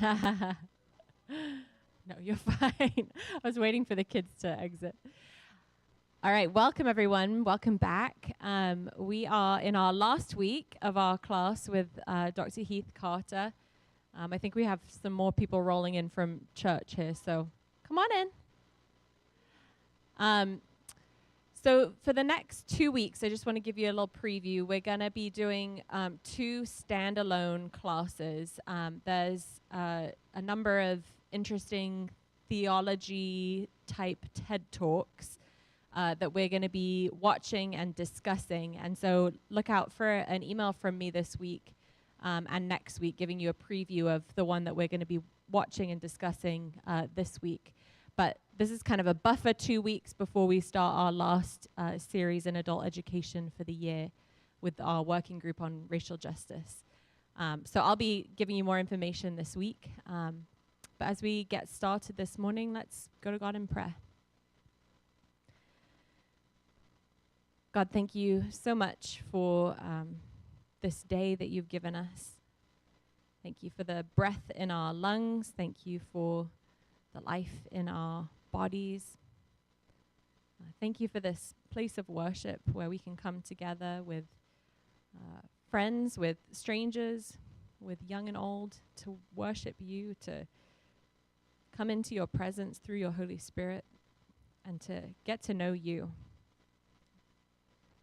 No, you're fine. I was waiting for the kids to exit. All right, welcome everyone. Welcome back. We are in our last week of our class with Dr. Heath Carter. I think we have some more people rolling in from church here, so come on in. So for the next 2 weeks, I just want to give you a little preview. We're going to be doing 2 standalone classes. There's a number of interesting theology-type TED Talks that we're going to be watching and discussing. And so look out for an email from me this week and next week giving you a preview of the one that we're going to be watching and discussing this week. But this is kind of a buffer 2 weeks before we start our last series in adult education for the year with our working group on racial justice. So I'll be giving you more information this week. But as we get started this morning, let's go to God in prayer. God, thank you so much for this day that you've given us. Thank you for the breath in our lungs. Thank you for the life in our bodies. Thank you for this place of worship where we can come together with friends, with strangers, with young and old, to worship you, to come into your presence through your Holy Spirit, and to get to know you.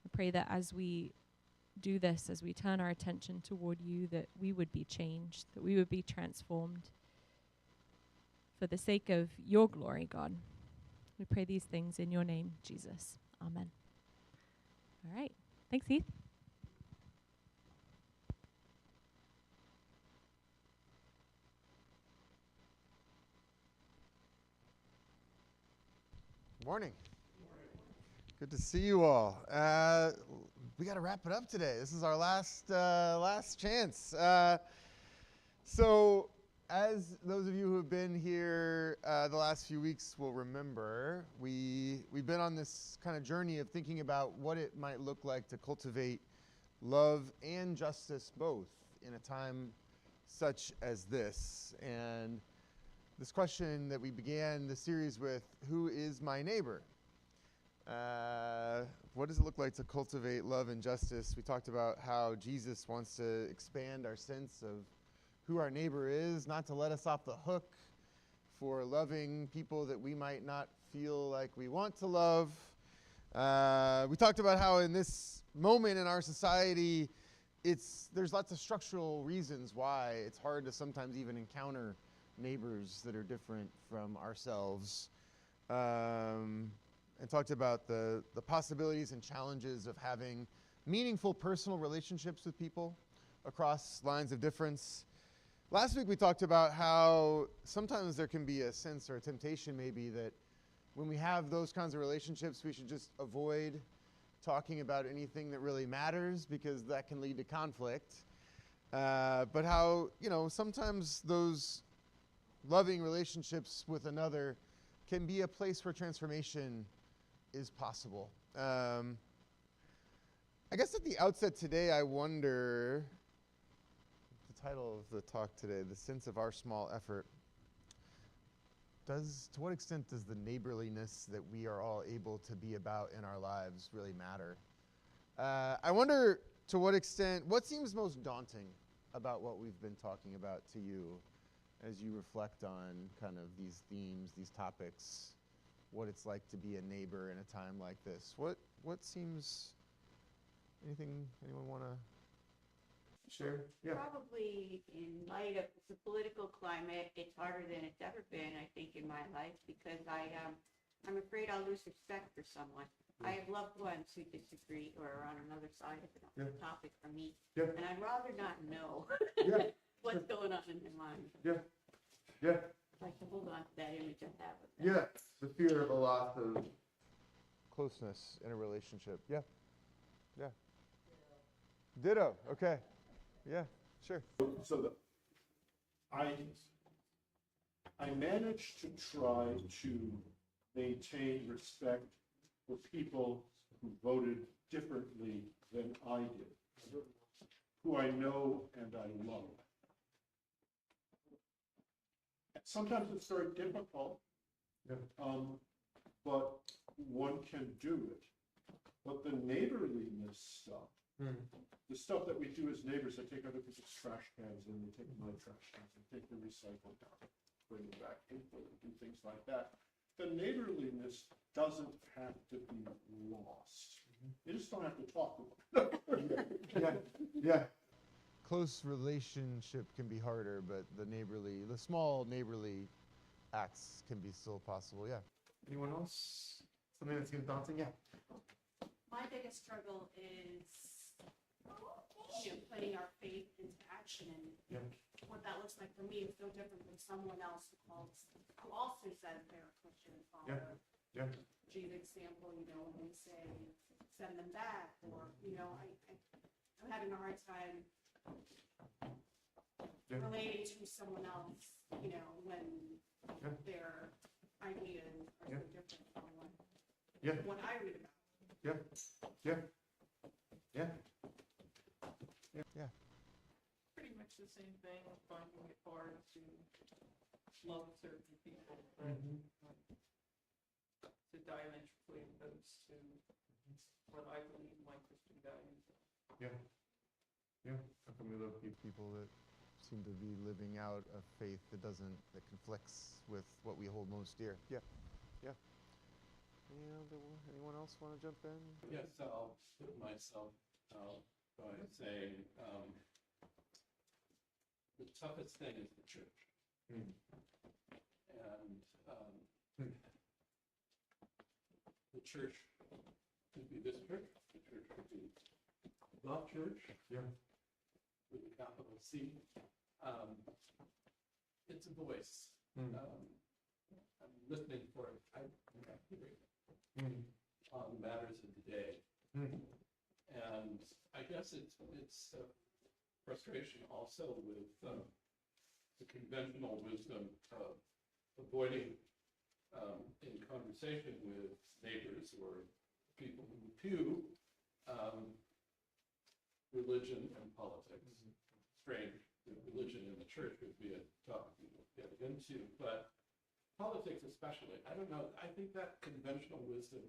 I pray that as we do this, as we turn our attention toward you, that we would be changed, that we would be transformed. For the sake of your glory, God, we pray these things in your name, Jesus. Amen. All right. Thanks, Heath. Morning. Good to see you all. We got to wrap it up today. This is our last chance. So, as those of you who have been here the last few weeks will remember, we've been on this kind of journey of thinking about what it might look like to cultivate love and justice both in a time such as this. And this question that we began the series with, who is my neighbor? What does it look like to cultivate love and justice? We talked about how Jesus wants to expand our sense of who our neighbor is, not to let us off the hook for loving people that we might not feel like we want to love. We talked about how in this moment in our society, there's lots of structural reasons why it's hard to sometimes even encounter neighbors that are different from ourselves. And talked about the possibilities and challenges of having meaningful personal relationships with people across lines of difference. Last week we talked about how sometimes there can be a sense or a temptation maybe that when we have those kinds of relationships, we should just avoid talking about anything that really matters because that can lead to conflict. But how, sometimes those loving relationships with another can be a place where transformation is possible. I guess at the outset today, I wonder, the title of the talk today, The Sense of Our Small Effort, to what extent does the neighborliness that we are all able to be about in our lives really matter? I wonder to what extent, what seems most daunting about what we've been talking about to you as you reflect on kind of these themes, these topics, what it's like to be a neighbor in a time like this? What seems, anyone want to share? Yeah. Probably in light of the political climate, it's harder than it's ever been, I think, in my life, because I'm afraid I'll lose respect for someone. Yeah. I have loved ones who disagree or are on another side of the topic from me, and I'd rather not know what's going on in their mind. Yeah. I like to hold on to that image I have of them. Yeah, the fear of a loss of closeness in a relationship. Yeah. Ditto. Okay. Yeah, sure. So I managed to try to maintain respect for people who voted differently than I did, who I know and I love. Sometimes it's very difficult. Yeah. But one can do it. But the neighborliness stuff, the stuff that we do as neighbors, I take other people's trash cans and they take my trash cans and take the recycling out, bring it back, and do things like that. The neighborliness doesn't have to be lost. You just don't have to talk about it. Yeah. Close relationship can be harder, but the small neighborly acts can be still possible. Yeah. Anyone else? Something that's getting daunting? Yeah. My biggest struggle is, putting our faith into action, and what that looks like for me is so different from someone else who also says they're a Christian follower. Yeah. G's example, when we say send them back, or I'm having a hard time relating to someone else, when their ideas are so different from what I read about. Yeah. Pretty much the same thing, finding it hard to love certain people, to diametrically opposed to what I believe my Christian values are. How can we love people that seem to be living out a faith that conflicts with what we hold most dear? Yeah. Anyone else want to jump in? Yes, I'll put myself out by saying the toughest thing is the church. And the church could be this church, the church could be the church, with a capital C. It's a voice. I'm listening for it. I'm not hearing it on matters of the day. And I guess it's frustration also with the conventional wisdom of avoiding in conversation with neighbors or people who view religion and politics. Strange that religion in the church would be a topic we would get into, but politics especially, I don't know, I think that conventional wisdom,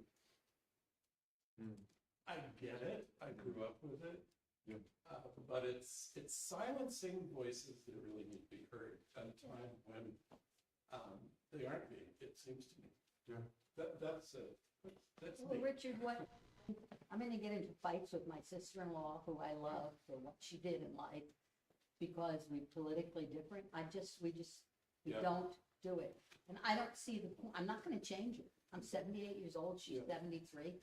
I get it, I grew up with it, but it's silencing voices that really need to be heard at a time when they aren't being, it seems to me. That's Well, me. Richard, I'm going to get into fights with my sister-in-law, who I love for what she did in life, because we're politically different. We don't do it. And I don't see the point. I'm not going to change it. I'm 78 years old. She's 73.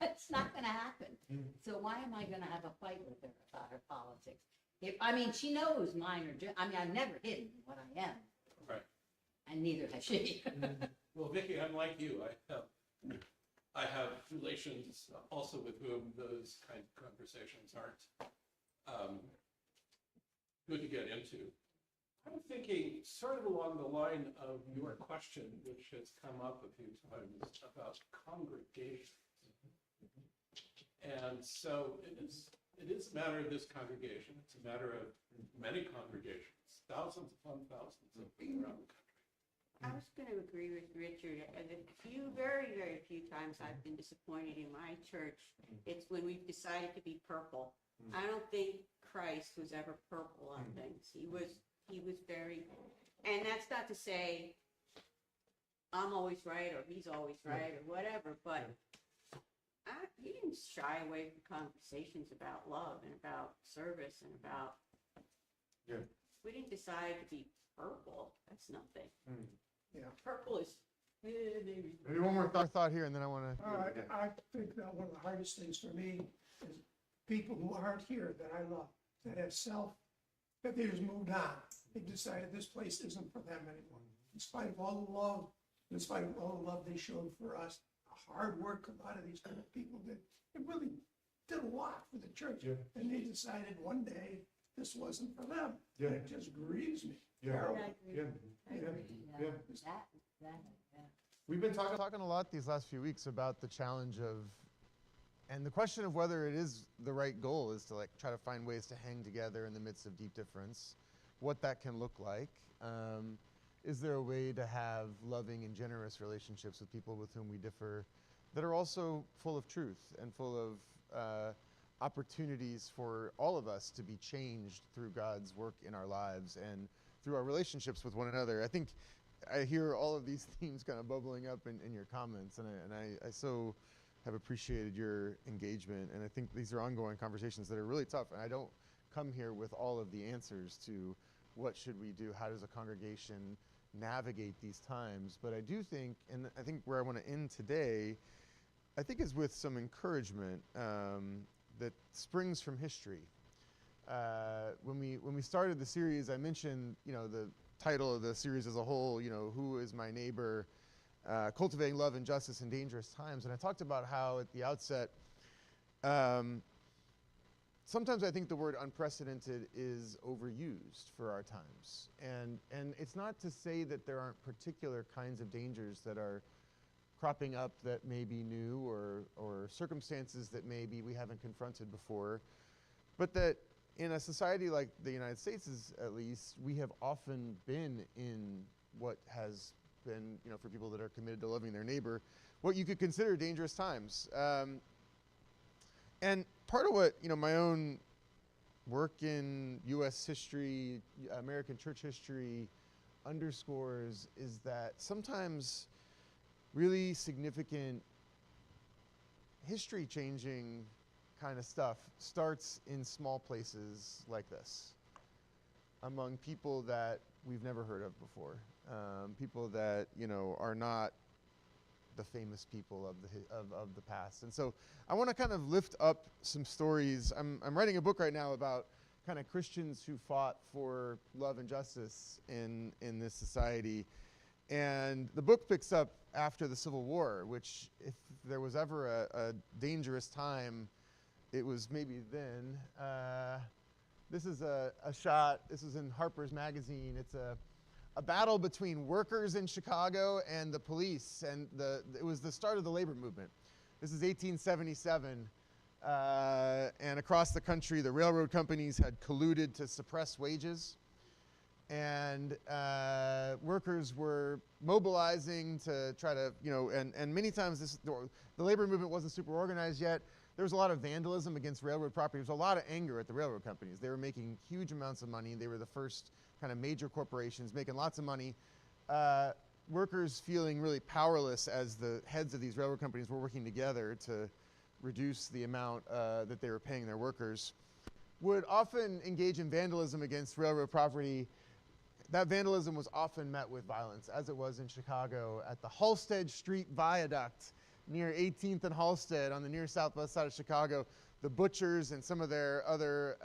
It's not going to happen. So why am I going to have a fight with her about her politics? She knows mine are. I've never hidden what I am. Right. And neither has she. Well, Vicki, I'm like you. I have relations also with whom those kind of conversations aren't good to get into. I'm thinking sort of along the line of your question, which has come up a few times about congregations. And so it is a matter of this congregation. It's a matter of many congregations, thousands upon thousands of people around the country. I was going to agree with Richard. The very, very few times I've been disappointed in my church, it's when we've decided to be purple. I don't think Christ was ever purple on things. He was very, and that's not to say I'm always right or he's always right or whatever, but he didn't shy away from conversations about love and about service and about, we didn't decide to be purple. That's nothing. Purple is, maybe. Maybe one more thought here, and then I want to. I think that one of the hardest things for me is people who aren't here that I love, that have that they just moved on. They decided this place isn't for them anymore. In spite of all the love, in spite of all the love they showed for us, the hard work a lot of these people did, it really did a lot for the church. And they decided one day this wasn't for them. And it just grieves me. We've been talking a lot these last few weeks about the challenge of, and the question of whether it is the right goal is to try to find ways to hang together in the midst of deep difference, what that can look like. is there a way to have loving and generous relationships with people with whom we differ that are also full of truth and full of opportunities for all of us to be changed through God's work in our lives and through our relationships with one another? I think I hear all of these themes kind of bubbling up in your comments, and I so have appreciated your engagement, and I think these are ongoing conversations that are really tough, and I don't come here with all of the answers to what should we do, how does a congregation navigate these times, but I do think, and I think where I want to end today, I think is with some encouragement that springs from history. When we started the series, I mentioned, the title of the series as a whole, who is my neighbor, cultivating love and justice in dangerous times. And I talked about how at the outset, sometimes I think the word unprecedented is overused for our times. And it's not to say that there aren't particular kinds of dangers that are cropping up that may be new or circumstances that maybe we haven't confronted before, but that in a society like the United States, at least, we have often been in what has been, for people that are committed to loving their neighbor, what you could consider dangerous times. And part of what, my own work in U.S. history, American church history underscores is that sometimes really significant history-changing kind of stuff starts in small places like this, among people that we've never heard of before, people that are not the famous people of the past. And so I want to kind of lift up some stories. I'm writing a book right now about kind of Christians who fought for love and justice in this society. And the book picks up after the Civil War, which if there was ever a dangerous time, it was maybe then. This is a shot. This is in Harper's Magazine. It's a battle between workers in Chicago and the police, and it was the start of the labor movement. This is 1877, and across the country, the railroad companies had colluded to suppress wages, and workers were mobilizing to try to, and many times the labor movement wasn't super organized yet. There was a lot of vandalism against railroad property. There was a lot of anger at the railroad companies. They were making huge amounts of money. They were the first kind of major corporations making lots of money. Workers feeling really powerless as the heads of these railroad companies were working together to reduce the amount that they were paying their workers, would often engage in vandalism against railroad property. That vandalism was often met with violence, as it was in Chicago at the Halsted Street Viaduct near 18th and Halsted on the near southwest side of Chicago. The butchers and some of their other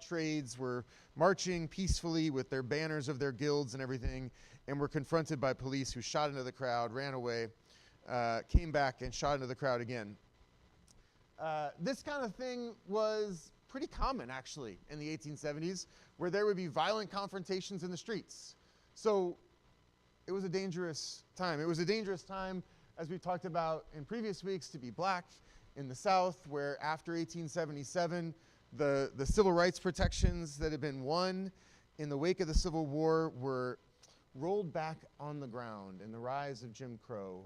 trades were marching peacefully with their banners of their guilds and everything, and were confronted by police who shot into the crowd, ran away, came back and shot into the crowd again. This kind of thing was pretty common, actually, in the 1870s, where there would be violent confrontations in the streets. So it was a dangerous time. It was a dangerous time, as we talked about in previous weeks, to be black in the South, where after 1877, the civil rights protections that had been won in the wake of the Civil War were rolled back on the ground in the rise of Jim Crow.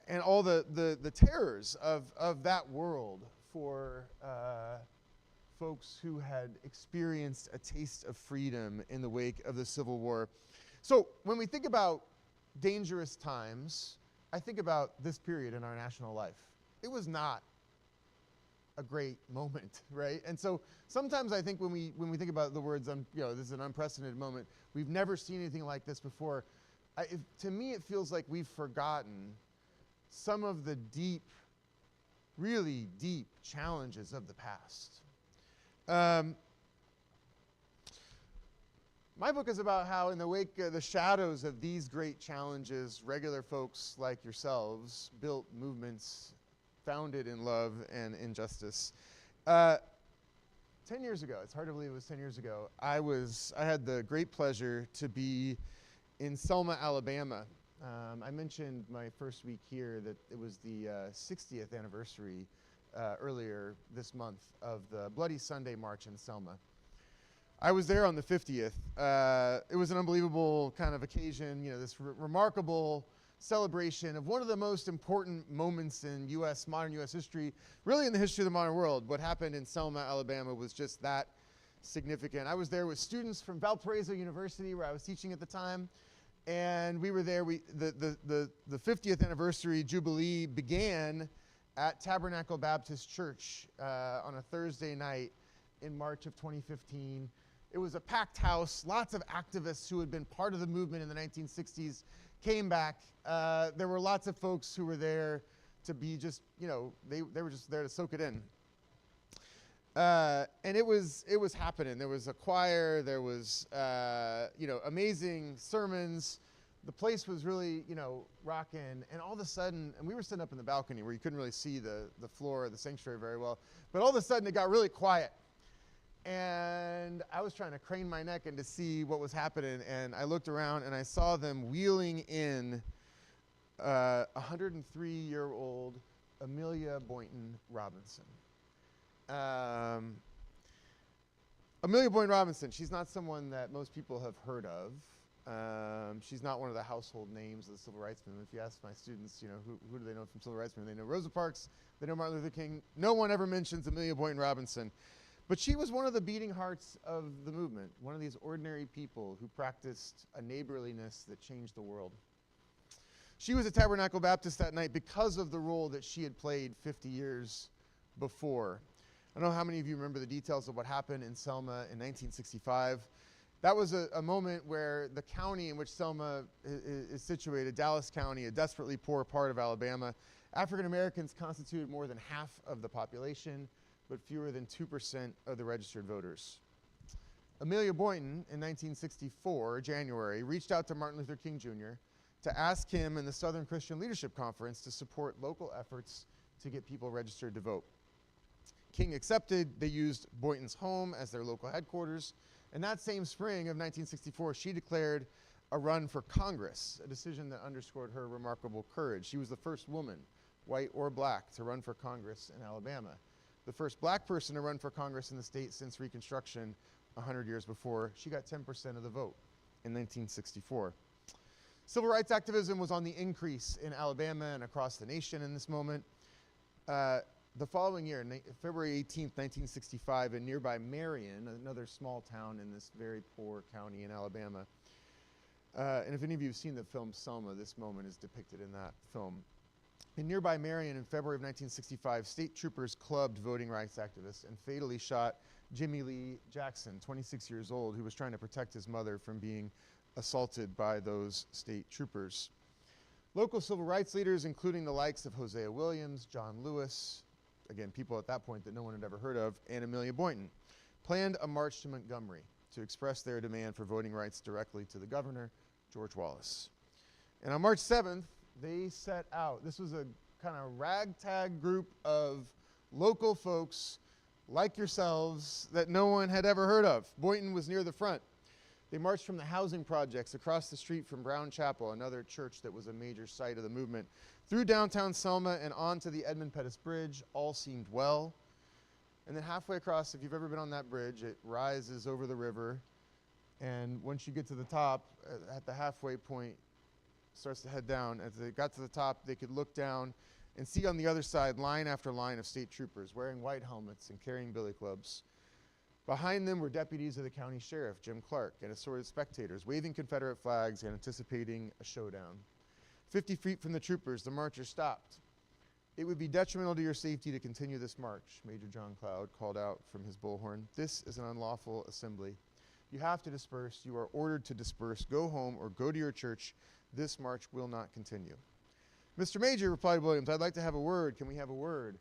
And all the terrors of that world for folks who had experienced a taste of freedom in the wake of the Civil War. So when we think about dangerous times, I think about this period in our national life. It was not a great moment, right? And so sometimes I think when we think about the words, this is an unprecedented moment, we've never seen anything like this before. To me, it feels like we've forgotten some of the deep, really deep challenges of the past. My book is about how in the wake of the shadows of these great challenges, regular folks like yourselves built movements founded in love and in justice. 10 years ago, it's hard to believe it was 10 years ago, I had the great pleasure to be in Selma, Alabama. I mentioned my first week here that it was the 60th anniversary earlier this month of the Bloody Sunday March in Selma. I was there on the 50th. It was an unbelievable kind of occasion, this remarkable celebration of one of the most important moments in modern U.S. history, really in the history of the modern world. What happened in Selma, Alabama was just that significant. I was there with students from Valparaiso University, where I was teaching at the time, and we were there. The 50th anniversary Jubilee began at Tabernacle Baptist Church on a Thursday night in March of 2015. It was a packed house. Lots of activists who had been part of the movement in the 1960s came back. There were lots of folks who were there to be just, they were just there to soak it in. And it was happening. There was a choir. There was, amazing sermons. The place was really, rocking. And all of a sudden, and we were sitting up in the balcony where you couldn't really see the floor of the sanctuary very well. But all of a sudden, it got really quiet. And I was trying to crane my neck in to see what was happening. And I looked around, and I saw them wheeling in 103-year-old Amelia Boynton Robinson. Amelia Boynton Robinson, she's not someone that most people have heard of. She's not one of the household names of the civil rights movement. If you ask my students, who do they know from civil rights movement? They know Rosa Parks, they know Martin Luther King. No one ever mentions Amelia Boynton Robinson. But she was one of the beating hearts of the movement, one of these ordinary people who practiced a neighborliness that changed the world. She was a Tabernacle Baptist that night because of the role that she had played 50 years before. I don't know how many of you remember the details of what happened in Selma in 1965. That was a moment where the county in which Selma is situated, Dallas County, a desperately poor part of Alabama, African Americans constituted more than half of the population, but fewer than 2% of the registered voters. Amelia Boynton, in 1964, January, reached out to Martin Luther King Jr. to ask him and the Southern Christian Leadership Conference to support local efforts to get people registered to vote. King accepted. They used Boynton's home as their local headquarters. And that same spring of 1964, she declared a run for Congress, a decision that underscored her remarkable courage. She was the first woman, white or black, to run for Congress in Alabama. The first black person to run for Congress in the state since Reconstruction 100 years before. She got 10% of the vote in 1964. Civil rights activism was on the increase in Alabama and across the nation in this moment. The following year, February 18th, 1965, in nearby Marion, another small town in this very poor county in Alabama. And if any of you have seen the film Selma, this moment is depicted in that film. In nearby Marion in February of 1965, state troopers clubbed voting rights activists and fatally shot Jimmy Lee Jackson, 26 years old, who was trying to protect his mother from being assaulted by those state troopers. Local civil rights leaders, including the likes of Hosea Williams, John Lewis, again, people at that point that no one had ever heard of, and Amelia Boynton, planned a march to Montgomery to express their demand for voting rights directly to the governor, George Wallace. And on March 7th, they set out. This was a kind of ragtag group of local folks like yourselves that no one had ever heard of. Boynton was near the front. They marched from the housing projects across the street from Brown Chapel, another church that was a major site of the movement, through downtown Selma and on to the Edmund Pettus Bridge. All seemed well. And then halfway across, if you've ever been on that bridge, it rises over the river. And once you get to the top, at the halfway point, starts to head down. As they got to the top, they could look down and see on the other side line after line of state troopers wearing white helmets and carrying billy clubs. Behind them were deputies of the county sheriff, Jim Clark, and assorted spectators, waving Confederate flags and anticipating a showdown. 50 feet from the troopers, the marchers stopped. "It would be detrimental to your safety to continue this march," Major John Cloud called out from his bullhorn. "This is an unlawful assembly. You have to disperse. You are ordered to disperse. Go home or go to your church. This march will not continue." "Mr. Major," replied Williams, "I'd like to have a word. Can we have a word?"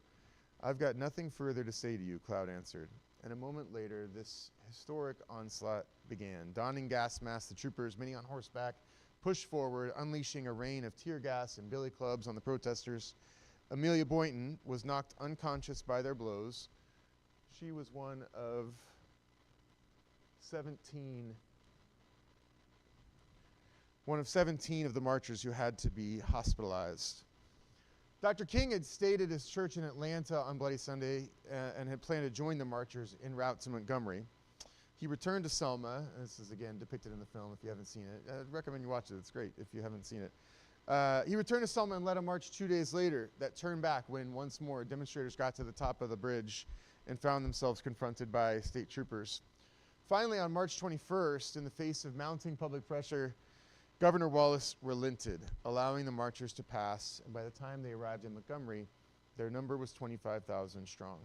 "I've got nothing further to say to you," Cloud answered. And a moment later, this historic onslaught began. Donning gas masks, the troopers, many on horseback, pushed forward, unleashing a rain of tear gas and billy clubs on the protesters. Amelia Boynton was knocked unconscious by their blows. She was one of 17 of the marchers who had to be hospitalized. Dr. King had stayed at his church in Atlanta on Bloody Sunday and had planned to join the marchers en route to Montgomery. he returned to Selma. And this is, again, depicted in the film if you haven't seen it. I'd recommend you watch it. It's great if you haven't seen it. He returned to Selma and led a march 2 days later that turned back when once more demonstrators got to the top of the bridge and found themselves confronted by state troopers. Finally, on March 21st, in the face of mounting public pressure, Governor Wallace relented, allowing the marchers to pass, and by the time they arrived in Montgomery, their number was 25,000 strong.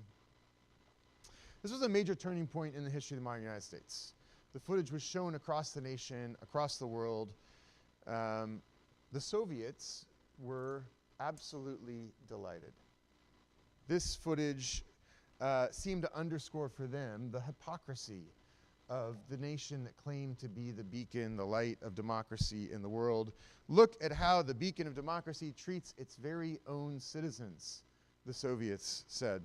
This was a major turning point in the history of the modern United States. The footage was shown across the nation, across the world. The Soviets were absolutely delighted. This footage seemed to underscore for them the hypocrisy of the nation that claimed to be the beacon, the light of democracy in the world. Look at how the beacon of democracy treats its very own citizens, the Soviets said.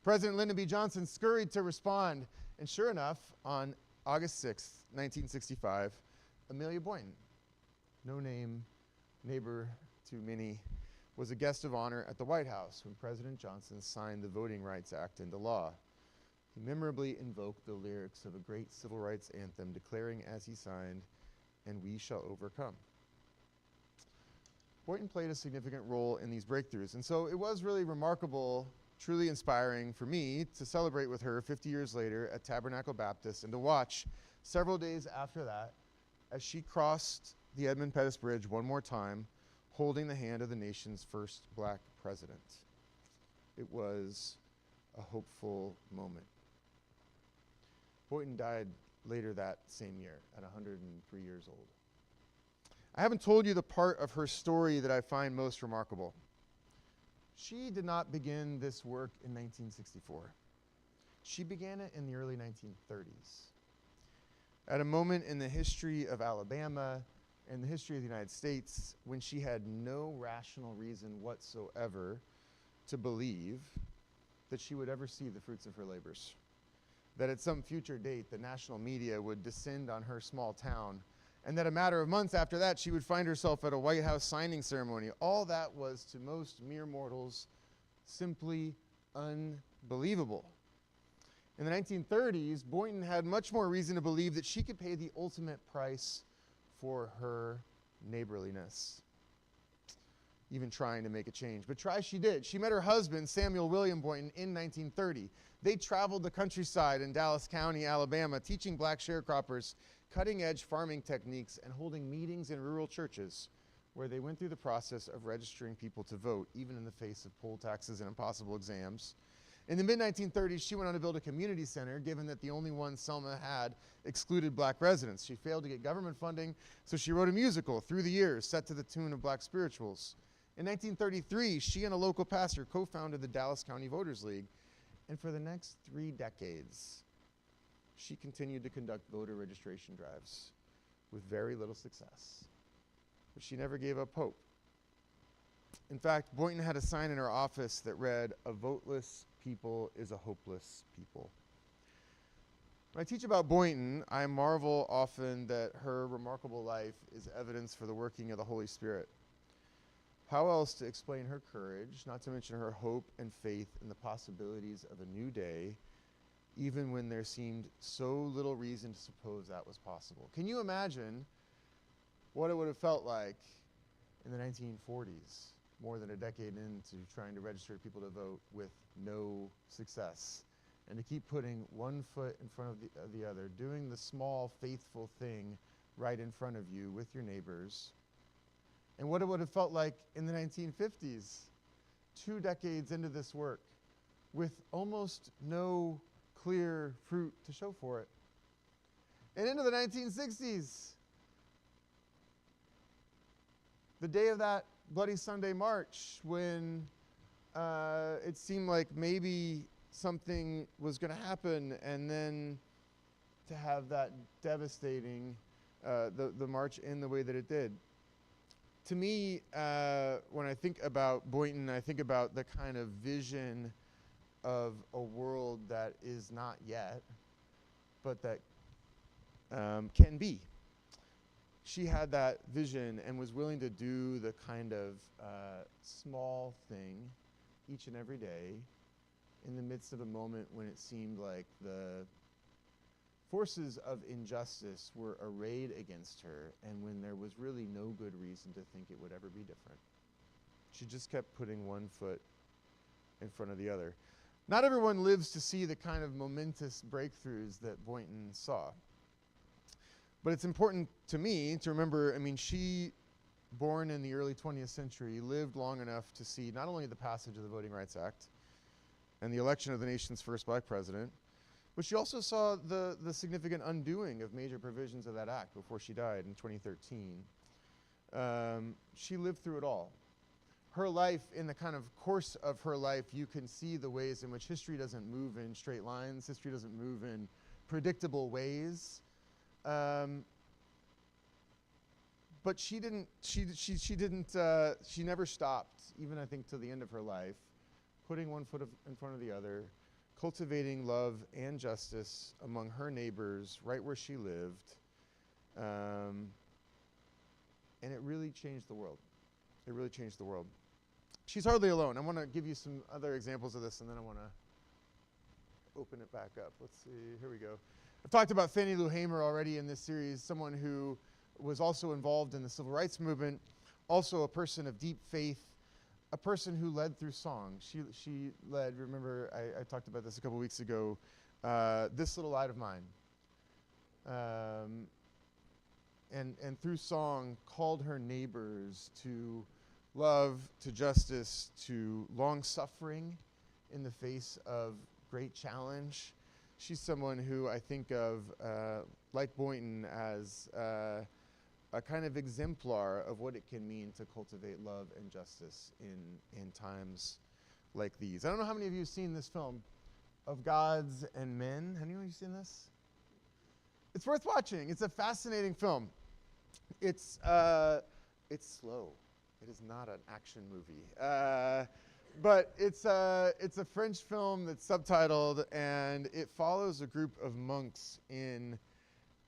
President Lyndon B. Johnson scurried to respond, and sure enough, on August 6th, 1965, Amelia Boynton, no name, neighbor to many, was a guest of honor at the White House when President Johnson signed the Voting Rights Act into law. He memorably invoked the lyrics of a great civil rights anthem, declaring as he signed, "And we shall overcome." Boynton played a significant role in these breakthroughs, and so it was really remarkable, truly inspiring for me to celebrate with her 50 years later at Tabernacle Baptist and to watch several days after that as she crossed the Edmund Pettus Bridge one more time, holding the hand of the nation's first black president. It was a hopeful moment. Boynton died later that same year at 103 years old. I haven't told you the part of her story that I find most remarkable. She did not begin this work in 1964. She began it in the early 1930s. At a moment in the history of Alabama and the history of the United States when she had no rational reason whatsoever to believe that she would ever see the fruits of her labors. That at some future date, the national media would descend on her small town, and that a matter of months after that, she would find herself at a White House signing ceremony. All that was, to most mere mortals, simply unbelievable. In the 1930s, Boynton had much more reason to believe that she could pay the ultimate price for her neighborliness, even trying to make a change. But try she did. She met her husband, Samuel William Boynton, in 1930. They traveled the countryside in Dallas County, Alabama, teaching black sharecroppers cutting-edge farming techniques and holding meetings in rural churches where they went through the process of registering people to vote, even in the face of poll taxes and impossible exams. In the mid-1930s, she went on to build a community center, given that the only one Selma had excluded black residents. She failed to get government funding, so she wrote a musical, Through the Years, set to the tune of black spirituals. In 1933, she and a local pastor co-founded the Dallas County Voters League, and for the next 3 decades, she continued to conduct voter registration drives with very little success. But she never gave up hope. In fact, Boynton had a sign in her office that read, "A voteless people is a hopeless people." When I teach about Boynton, I marvel often that her remarkable life is evidence for the working of the Holy Spirit. How else to explain her courage, not to mention her hope and faith in the possibilities of a new day, even when there seemed so little reason to suppose that was possible? Can you imagine what it would have felt like in the 1940s, more than a decade into trying to register people to vote with no success, and to keep putting one foot in front of the other, doing the small, faithful thing right in front of you with your neighbors? And what it would have felt like in the 1950s, 2 decades into this work, with almost no clear fruit to show for it. And into the 1960s, the day of that Bloody Sunday March, when it seemed like maybe something was going to happen, and then to have that devastating, the march end the way that it did. To me, when I think about Boynton, I think about the kind of vision of a world that is not yet, but that can be. She had that vision and was willing to do the kind of small thing each and every day in the midst of a moment when it seemed like the forces of injustice were arrayed against her, and when there was really no good reason to think it would ever be different. She just kept putting one foot in front of the other. Not everyone lives to see the kind of momentous breakthroughs that Boynton saw. But it's important to me to remember, I mean, she, born in the early 20th century, lived long enough to see not only the passage of the Voting Rights Act and the election of the nation's first black president, but she also saw the significant undoing of major provisions of that act before she died in 2013. She lived through it all. Her life, in the kind of course of her life, you can see the ways in which history doesn't move in straight lines. History doesn't move in predictable ways. But she never stopped, even I think till the end of her life, putting one foot in front of the other, cultivating love and justice among her neighbors right where she lived. And it really changed the world. It really changed the world. She's hardly alone. I want to give you some other examples of this, and then I want to open it back up. Let's see. Here we go. I've talked about Fannie Lou Hamer already in this series, someone who was also involved in the civil rights movement, also a person of deep faith, a person who led through song. She led, remember, I talked about this a couple weeks ago, This Little Light of Mine. And through song called her neighbors to love, to justice, to long suffering in the face of great challenge. She's someone who I think of, like Boynton, as a kind of exemplar of what it can mean to cultivate love and justice in times like these. I don't know how many of you have seen this film, Of Gods and Men. Anyone of you seen this? It's worth watching. It's a fascinating film. It's slow. It is not an action movie. But it's a French film that's subtitled, and it follows a group of monks in,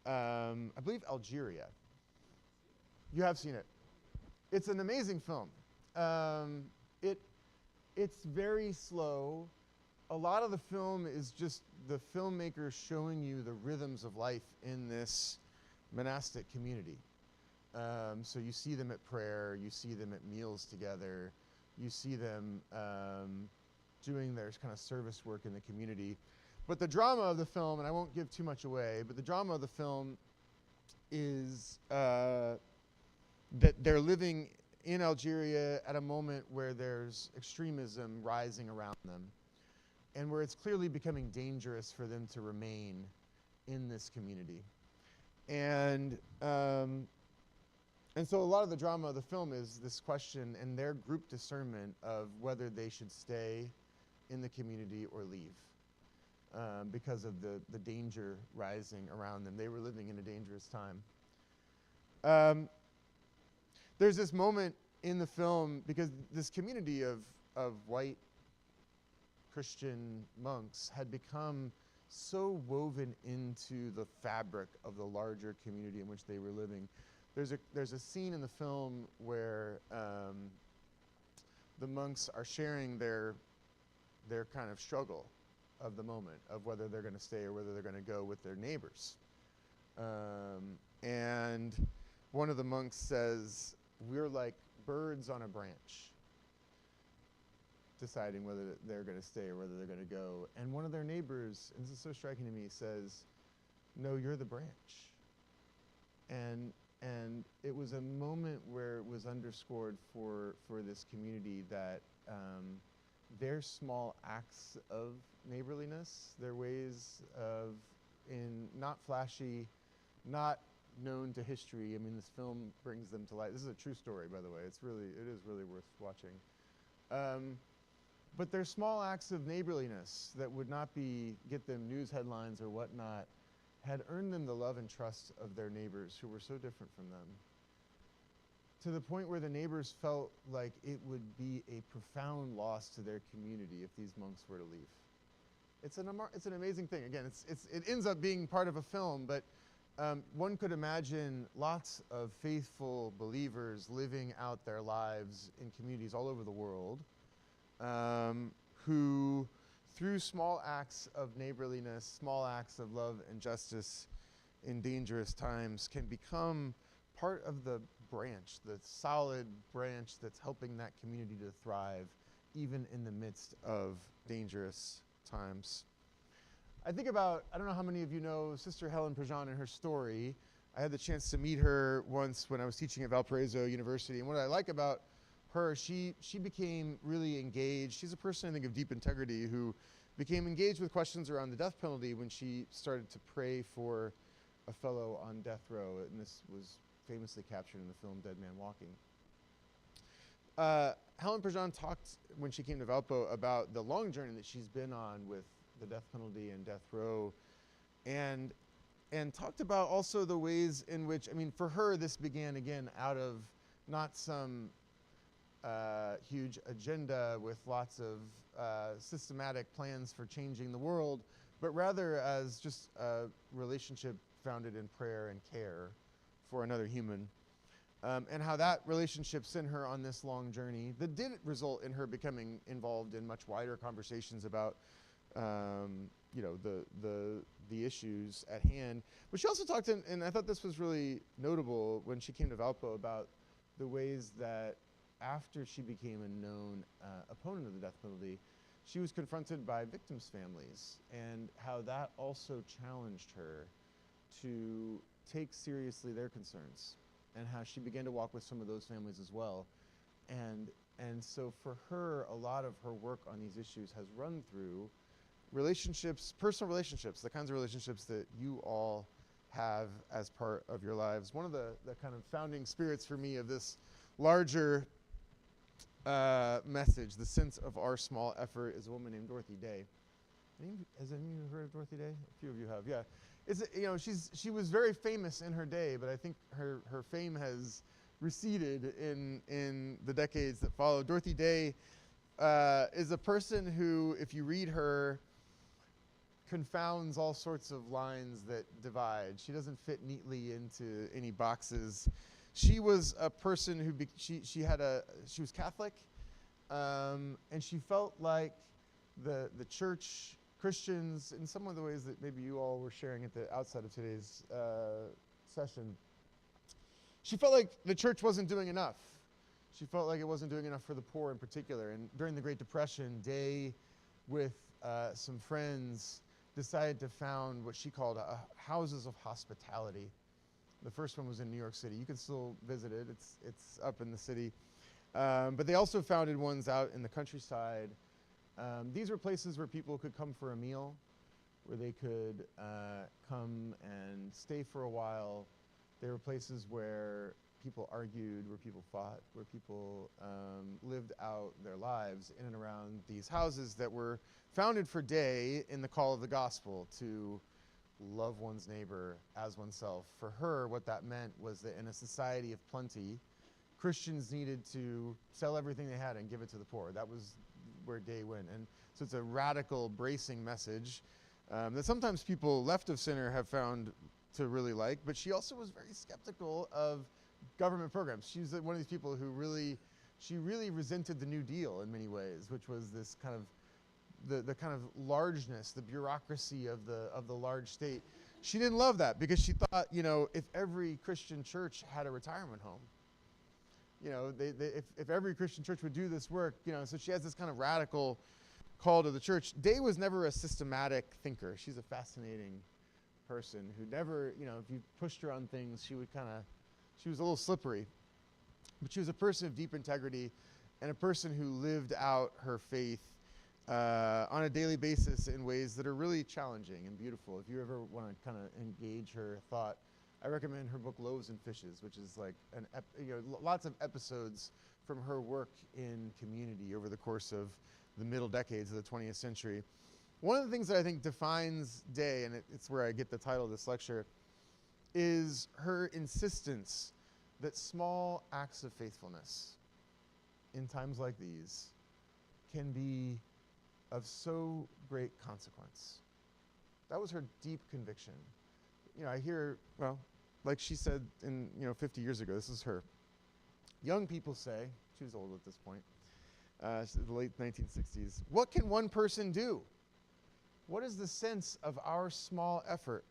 I believe, Algeria. You have seen it. It's an amazing film. It's very slow. A lot of the film is just the filmmaker showing you the rhythms of life in this monastic community. So you see them at prayer, you see them at meals together, you see them doing their kind of service work in the community. But the drama of the film, and I won't give too much away, but the drama of the film is that they're living in Algeria at a moment where there's extremism rising around them, and where it's clearly becoming dangerous for them to remain in this community. And so a lot of the drama of the film is this question and their group discernment of whether they should stay in the community or leave because of the danger rising around them. They were living in a dangerous time. There's this moment in the film, because this community of white Christian monks had become so woven into the fabric of the larger community in which they were living. There's a scene in the film where the monks are sharing their kind of struggle of the moment, of whether they're going to stay or whether they're going to go with their neighbors. And one of the monks says, "We're like birds on a branch, deciding whether they're going to stay or whether they're going to go." And one of their neighbors, and this is so striking to me, says, "No, you're the branch." And it was a moment where it was underscored for this community that their small acts of neighborliness, their ways of, in not flashy, not known to history. I mean, this film brings them to light. This is a true story, by the way. It is really worth watching. But their small acts of neighborliness that would not get them news headlines or whatnot had earned them the love and trust of their neighbors who were so different from them, to the point where the neighbors felt like it would be a profound loss to their community if these monks were to leave. It's an amazing thing. Again, it ends up being part of a film, but one could imagine lots of faithful believers living out their lives in communities all over the world, who through small acts of neighborliness, small acts of love and justice in dangerous times, can become part of the branch, the solid branch that's helping that community to thrive, even in the midst of dangerous times. I think about, I don't know how many of you know Sister Helen Prejean and her story. I had the chance to meet her once when I was teaching at Valparaiso University, and what I like about her, she became really engaged. She's a person, I think, of deep integrity who became engaged with questions around the death penalty when she started to pray for a fellow on death row, and this was famously captured in the film Dead Man Walking. Helen Prejean talked, when she came to Valpo, about the long journey that she's been on with the death penalty and death row, and talked about also the ways in which, I mean, for her, this began, again, out of not some huge agenda with lots of systematic plans for changing the world, but rather as just a relationship founded in prayer and care for another human. And how that relationship sent her on this long journey that did result in her becoming involved in much wider conversations about you know, the issues at hand. But she also talked, and I thought this was really notable when she came to Valpo, about the ways that after she became a known opponent of the death penalty, she was confronted by victims' families, and how that also challenged her to take seriously their concerns, and how she began to walk with some of those families as well. And so for her, a lot of her work on these issues has run through relationships, personal relationships, the kinds of relationships that you all have as part of your lives. One of the kind of founding spirits for me of this larger message, the sense of our small effort, is a woman named Dorothy Day. Has any of you heard of Dorothy Day? A few of you have, yeah. It's, you know, she was very famous in her day, but I think her fame has receded in the decades that followed. Dorothy Day is a person who, if you read her, confounds all sorts of lines that divide. She doesn't fit neatly into any boxes. She was a person who she was Catholic, and she felt like the church, Christians, in some of the ways that maybe you all were sharing at the outside of today's session, she felt like the church wasn't doing enough. She felt like it wasn't doing enough for the poor in particular. And during the Great Depression, Day, with some friends, decided to found what she called houses of hospitality. The first one was in New York City. You can still visit it. It's up in the city. But they also founded ones out in the countryside. These were places where people could come for a meal, where they could come and stay for a while. They were places where people argued, where people fought, where people lived out their lives in and around these houses that were founded for Day in the call of the gospel to love one's neighbor as oneself. For her, what that meant was that in a society of plenty, Christians needed to sell everything they had and give it to the poor. That was where Day went. And so it's a radical, bracing message that sometimes people left of center have found to really like, but she also was very skeptical of government programs. She's one of these people who really resented the New Deal in many ways, which was this kind of the kind of largeness, the bureaucracy of the large state. She didn't love that because she thought, you know, if every Christian church had a retirement home, you know, if every Christian church would do this work, you know, so she has this kind of radical call to the church. Day was never a systematic thinker. She's a fascinating person who never, you know, if you pushed her on things, she was a little slippery. But she was a person of deep integrity and a person who lived out her faith on a daily basis in ways that are really challenging and beautiful. If you ever want to kind of engage her thought, I recommend her book Loaves and Fishes, which is like lots of episodes from her work in community over the course of the middle decades of the 20th century. One of the things that I think defines Day, and it's where I get the title of this lecture, is her insistence that small acts of faithfulness in times like these can be of so great consequence. That was her deep conviction. You know, I hear, well, like she said 50 years ago, this is her. Young people say, she was old at this point, the late 1960s, what can one person do? What is the sense of our small effort?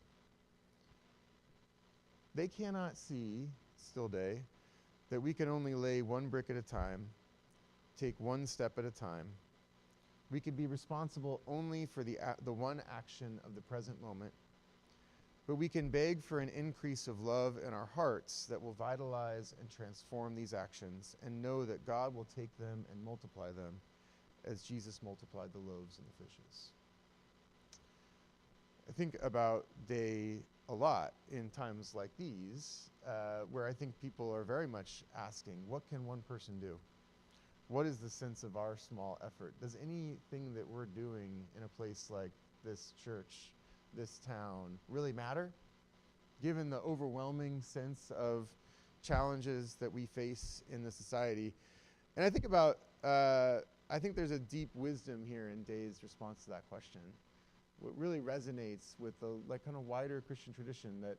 They cannot see, still day, that we can only lay one brick at a time, take one step at a time. We can be responsible only for the one action of the present moment, but we can beg for an increase of love in our hearts that will vitalize and transform these actions, and know that God will take them and multiply them as Jesus multiplied the loaves and the fishes. I think about day a lot in times like these, where I think people are very much asking, what can one person do? What is the sense of our small effort? Does anything that we're doing in a place like this church, this town, really matter? Given the overwhelming sense of challenges that we face in the society. And I think about, I think there's a deep wisdom here in Day's response to that question. What really resonates with the kind of wider Christian tradition that,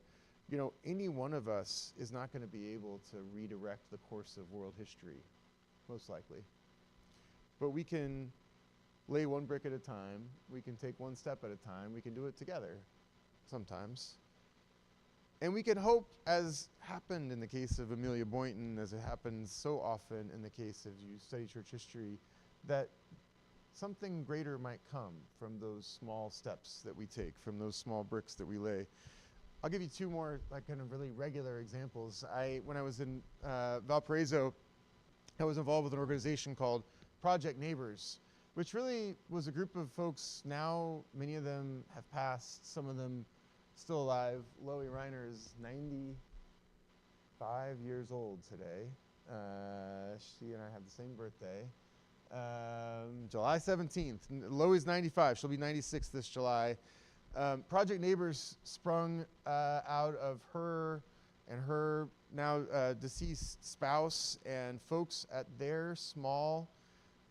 any one of us is not going to be able to redirect the course of world history, most likely. But we can lay one brick at a time. We can take one step at a time. We can do it together sometimes. And we can hope, as happened in the case of Amelia Boynton, as it happens so often in the case of you study church history, that something greater might come from those small steps that we take, from those small bricks that we lay. I'll give you two more kind of really regular examples. When I was in Valparaiso, I was involved with an organization called Project Neighbors, which really was a group of folks. Now many of them have passed, some of them still alive. Loie Reiner is 95 years old today. She and I have the same birthday. July 17th. Loie's 95. She'll be 96 this July. Project Neighbors sprung out of her and her now deceased spouse and folks at their small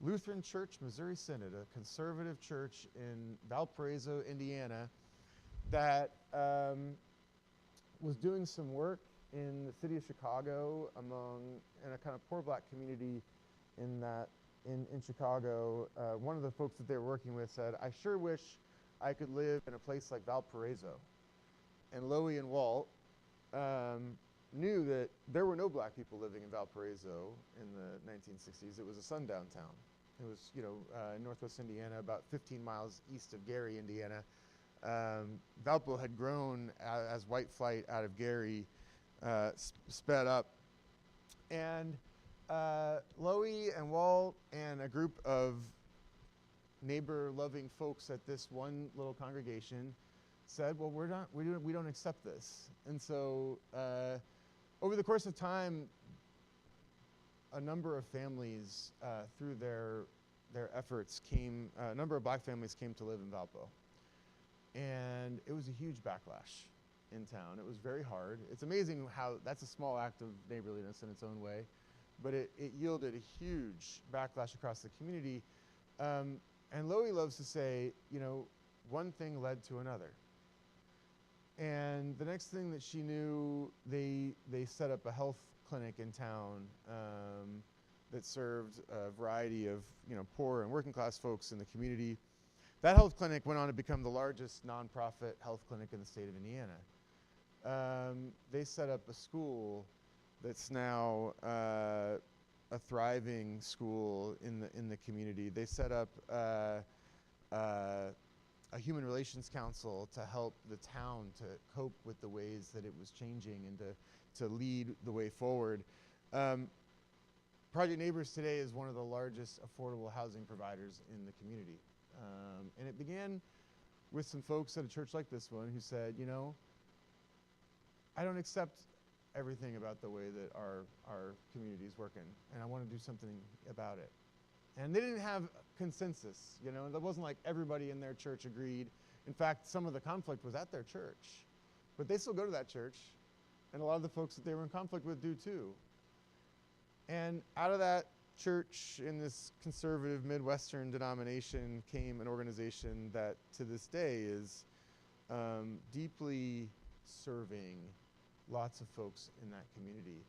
Lutheran Church, Missouri Synod, a conservative church in Valparaiso, Indiana, that was doing some work in the city of Chicago in a kind of poor black community in Chicago. One of the folks that they were working with said, "I sure wish I could live in a place like Valparaiso." And Loie and Walt knew that there were no black people living in Valparaiso in the 1960s. It was a sundown town. It was, in northwest Indiana, about 15 miles east of Gary, Indiana. Valpo had grown as white flight out of Gary sped up. And Loie and Walt and a group of neighbor-loving folks at this one little congregation said, well, we don't accept this. And so over the course of time, a number of families through their efforts a number of black families came to live in Valpo. And it was a huge backlash in town. It was very hard. It's amazing how that's a small act of neighborliness in its own way, but it yielded a huge backlash across the community. And Loie loves to say, one thing led to another. And the next thing that she knew, they set up a health clinic in town that served a variety of poor and working class folks in the community. That health clinic went on to become the largest nonprofit health clinic in the state of Indiana. They set up a school that's now a thriving school in the community. They set up a human relations council to help the town to cope with the ways that it was changing and to lead the way forward. Project Neighbors today is one of the largest affordable housing providers in the community. And it began with some folks at a church like this one who said, I don't accept everything about the way that our community is working, and I want to do something about it. And they didn't have consensus, It wasn't like everybody in their church agreed. In fact, some of the conflict was at their church. But they still go to that church, and a lot of the folks that they were in conflict with do too. And out of that church in this conservative Midwestern denomination came an organization that to this day is deeply serving lots of folks in that community.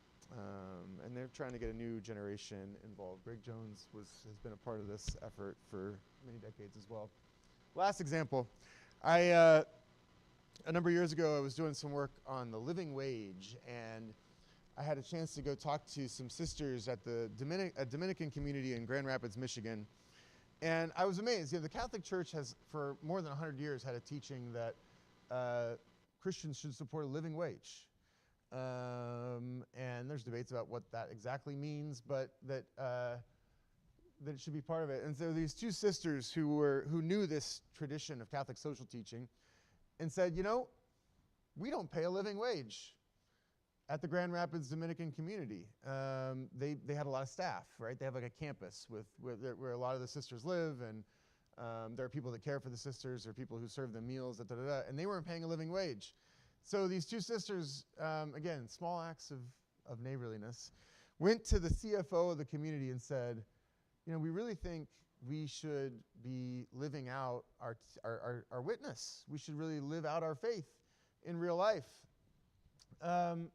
And they're trying to get a new generation involved. Greg Jones has been a part of this effort for many decades as well. Last example. A number of years ago, I was doing some work on the living wage, and I had a chance to go talk to some sisters at the Dominican community in Grand Rapids, Michigan. And I was amazed. The Catholic Church has, for more than 100 years, had a teaching that Christians should support a living wage. And there's debates about what that exactly means, but that it should be part of it. And so these two sisters who knew this tradition of Catholic social teaching and said, we don't pay a living wage at the Grand Rapids Dominican community. They had a lot of staff, right? They have like a campus where a lot of the sisters live, and there are people that care for the sisters, there are people who serve them meals, and they weren't paying a living wage. So these two sisters, again, small acts of neighborliness, went to the CFO of the community and said, we really think we should be living out our witness. We should really live out our faith in real life. And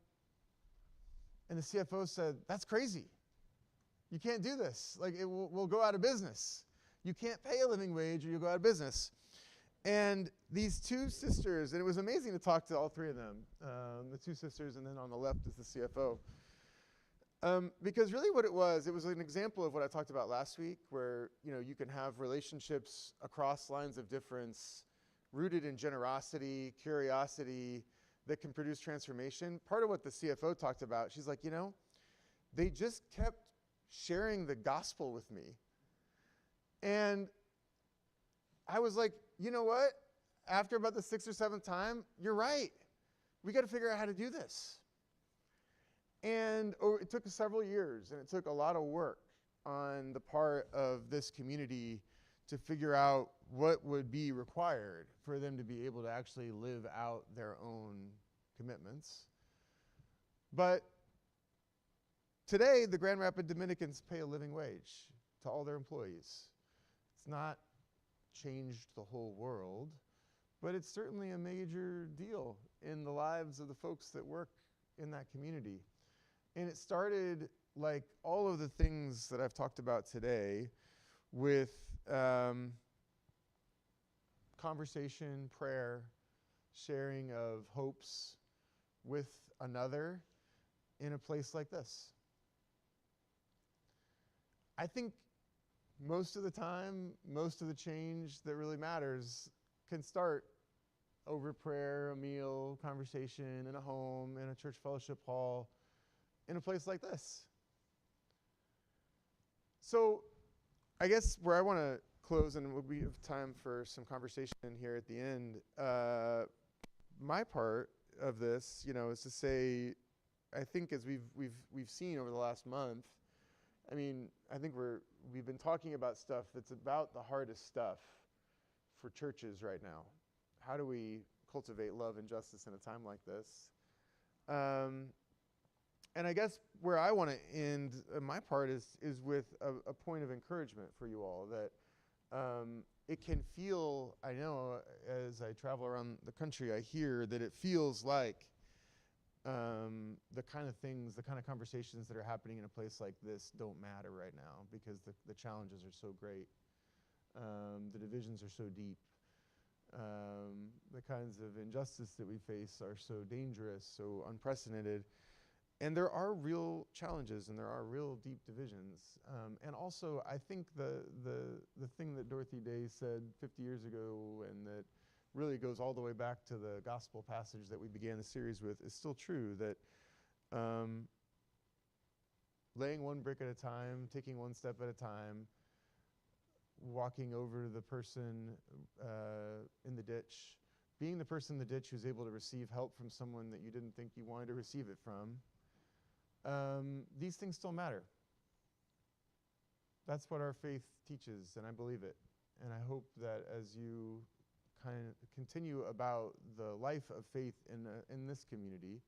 the CFO said, that's crazy. You can't do this. We'll go out of business. You can't pay a living wage or you'll go out of business. And these two sisters, and it was amazing to talk to all three of them, the two sisters, and then on the left is the CFO. Because really what it was an example of what I talked about last week, where you can have relationships across lines of difference, rooted in generosity, curiosity, that can produce transformation. Part of what the CFO talked about, she's like, they just kept sharing the gospel with me. And I was like, you know what? After about the 6th or 7th time, you're right. We got to figure out how to do this. And it took several years, and it took a lot of work on the part of this community to figure out what would be required for them to be able to actually live out their own commitments. But today, the Grand Rapids Dominicans pay a living wage to all their employees. It's not changed the whole world, but it's certainly a major deal in the lives of the folks that work in that community. And it started, like all of the things that I've talked about today, with conversation, prayer, sharing of hopes with another in a place like this. I think most of the time, most of the change that really matters can start over prayer, a meal, conversation, in a home, in a church fellowship hall, in a place like this. So I guess where I want to close, and we have time for some conversation here at the end, my part of this, is to say, I think as we've seen over the last month, I think we've been talking about stuff that's about the hardest stuff for churches right now. How do we cultivate love and justice in a time like this? And I guess where I want to end my part is with a point of encouragement for you all, that it can feel, I know as I travel around the country, I hear that it feels like the kind of things, the kind of conversations that are happening in a place like this don't matter right now because the challenges are so great. The divisions are so deep. The kinds of injustice that we face are so dangerous, so unprecedented. And there are real challenges and there are real deep divisions. And also, I think the thing that Dorothy Day said 50 years ago, and that really goes all the way back to the gospel passage that we began the series with, is still true, that laying one brick at a time, taking one step at a time, walking over the person in the ditch, being the person in the ditch who's able to receive help from someone that you didn't think you wanted to receive it from, these things still matter. That's what our faith teaches, and I believe it. And I hope that as you kind of continue about the life of faith in this community,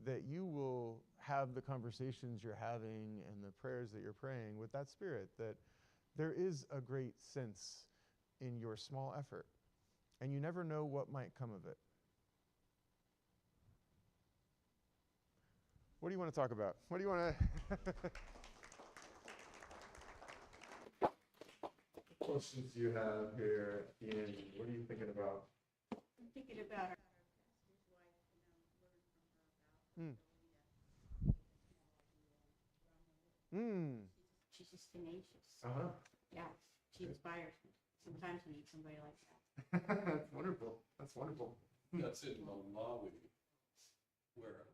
that you will have the conversations you're having and the prayers that you're praying with that spirit, that there is a great sense in your small effort, and you never know what might come of it. What do you want to talk about? What do you want to... questions you have here at the end? What are you thinking about? I'm thinking about our she's just tenacious. Uh-huh. Yeah, she inspires me. Sometimes we need somebody like that. That's wonderful. That's wonderful. That's in Malawi, where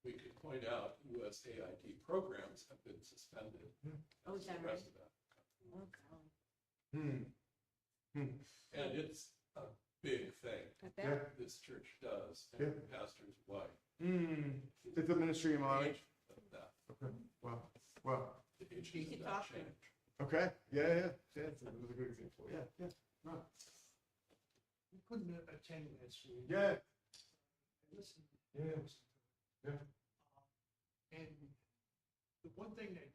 we could point out USAID programs have been suspended. Oh, is that The right? rest of that. Oh, golly. And it's a big thing I bet. this church does, and Yeah. the pastor's wife. It's a ministry in Malawi. Age of that. Okay. Wow. Wow. The ages You of can that talk to her. change. Okay. Yeah. That's a good example. Yeah. Right. You couldn't attend last week. Yeah. Listen. Yeah. Yeah. And the one thing that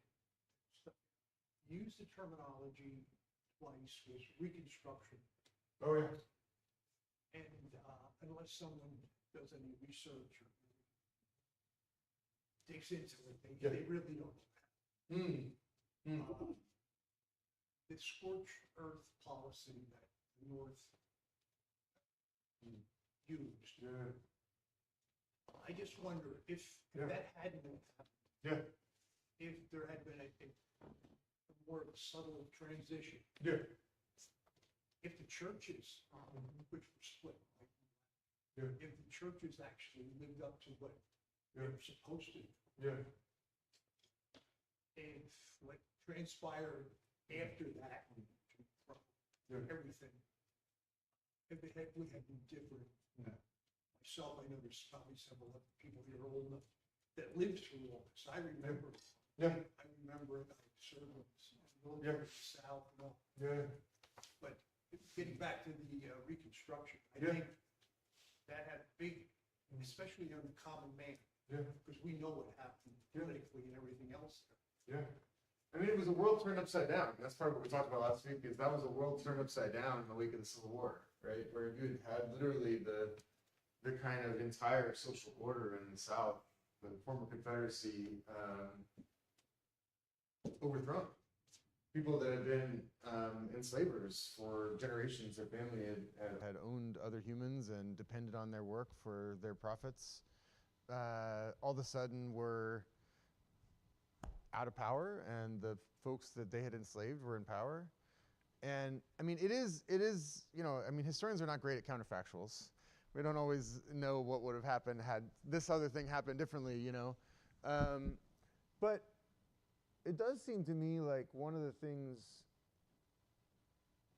used the terminology twice was reconstruction. Oh, yeah. And unless someone does any research or digs into it, they really don't. The scorched earth policy that the North used. Yeah. I just wonder if Yeah. that hadn't been happened. Yeah. If there had been a more of a subtle transition. Yeah. If the churches, which were split, right? Yeah. If the churches actually lived up to what Yeah. they were supposed to, Yeah. if what transpired after that, Yeah. everything, if they had, would have been different. Yeah. Myself, I know there's probably several other people here old enough that lived through all this. I remember, Yeah. I remember it, I served in the Yeah. military in the South, and all. Yeah. But getting back to the reconstruction, I Yeah. think that had a big, especially on the common man, Yeah. because we know what happened politically and everything else. Yeah. I mean, it was a world turned upside down. That's part of what we talked about last week, is that was a world turned upside down in the wake of the Civil War, right? Where you had literally the kind of entire social order in the South, the former Confederacy, overthrown. People that had been enslavers for generations, their family had owned other humans and depended on their work for their profits, all of a sudden were out of power, and the folks that they had enslaved were in power. And I mean, it is, I mean, historians are not great at counterfactuals. We don't always know what would have happened had this other thing happened differently, but it does seem to me like one of the things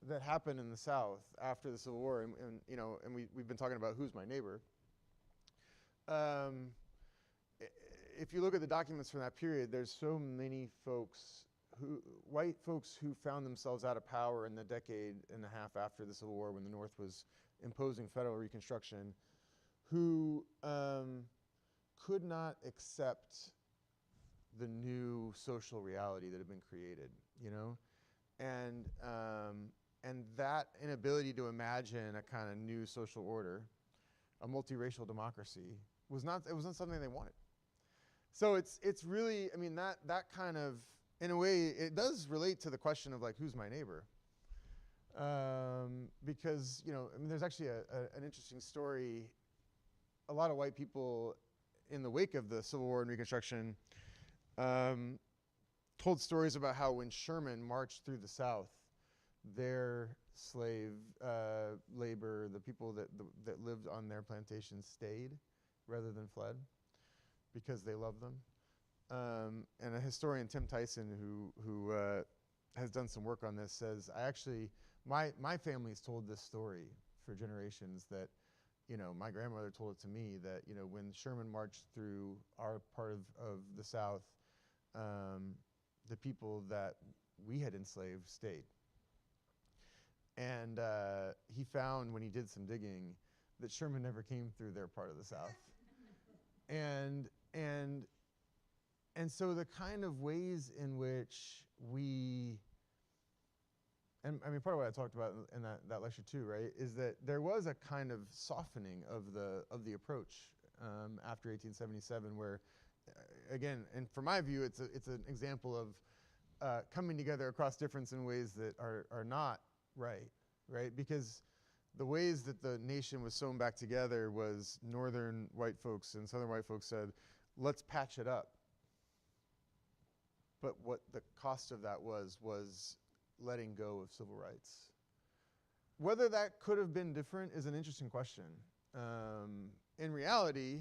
that happened in the South after the Civil War, and we've been talking about who's my neighbor. If you look at the documents from that period, there's so many white folks who found themselves out of power in the decade and a half after the Civil War, when the North was imposing federal Reconstruction, who could not accept the new social reality that had been created, and that inability to imagine a kind of new social order, a multiracial democracy, it was not something they wanted. So it's really, I mean, that kind of, in a way, it does relate to the question of like, who's my neighbor? Because, I mean, there's actually an interesting story. A lot of white people in the wake of the Civil War and Reconstruction told stories about how when Sherman marched through the South, their slave labor, the people that lived on their plantations, stayed rather than fled because they loved them. And a historian, Tim Tyson, who has done some work on this, says, my family's told this story for generations, that, my grandmother told it to me, that, when Sherman marched through our part of the South, the people that we had enslaved stayed. And he found, when he did some digging, that Sherman never came through their part of the South. And so the kind of ways in which we, and I mean, part of what I talked about in that lecture too, right, is that there was a kind of softening of the approach after 1877, where, again, and from my view, it's an example of coming together across difference in ways that are not right, right? Because the ways that the nation was sewn back together was northern white folks and southern white folks said, let's patch it up. But what the cost of that was letting go of civil rights. Whether that could have been different is an interesting question. In reality,